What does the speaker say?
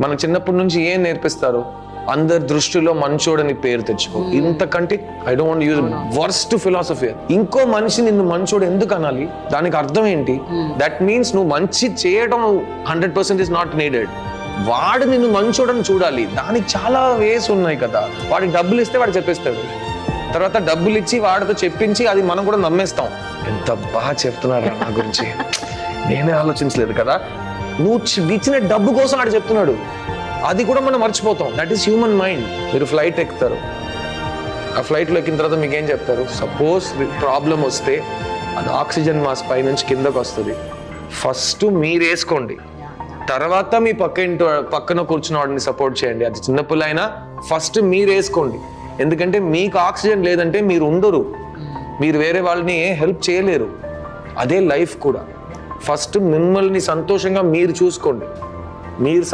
మన చిన్నప్పటి నుంచి ఏం నేర్పిస్తారు? అందరి దృష్టిలో మంచోడని పేరు తెచ్చుకో. ఇంతకంటే I don't want use worst philosophy. ఇంకో మనిషి నిన్ను మంచోడు ఎందుకు అనాలి? దానికి అర్థం ఏంటి? దట్ మీన్స్ నువ్వు మంచి చేయడం 100% ఇస్ నాట్ నీడెడ్. వాడు నిన్ను మంచోడని చూడాలి. దానికి చాలా వేస్ ఉన్నాయి కదా. వాడికి డబ్బులు ఇస్తే వాడు చెప్పేస్తాడు, తర్వాత డబ్బులు ఇచ్చి వాడితో చెప్పించి అది మనం కూడా నమ్మేస్తాం. ఎంత బాగా చెప్తున్నారు నా గురించి, నేనే ఆలోచించలేదు కదా. నువ్వు ఇచ్చిన డబ్బు కోసం వాడు చెప్తున్నాడు, అది కూడా మనం మర్చిపోతాం. That is human mind. మీరు ఫ్లైట్ ఎక్కుతారు, ఆ ఫ్లైట్లో ఎక్కిన తర్వాత మీకు ఏం చెప్తారు? సపోజ్ ప్రాబ్లం వస్తే అది ఆక్సిజన్ మాస్క్ పై నుంచి కిందకు వస్తుంది, ఫస్ట్ మీరు వేసుకోండి, తర్వాత మీ పక్కన కూర్చున్న వాడిని సపోర్ట్ చేయండి. అది చిన్నపిల్ల అయినా ఫస్ట్ మీరు వేసుకోండి. ఎందుకంటే మీకు ఆక్సిజన్ లేదంటే మీరు ఉండరు, మీరు వేరే వాళ్ళని హెల్ప్ చేయలేరు. అదే లైఫ్ కూడా. ఫస్ట్ మిమ్మల్ని సంతోషంగా మీరు చూసుకోండి. మీరు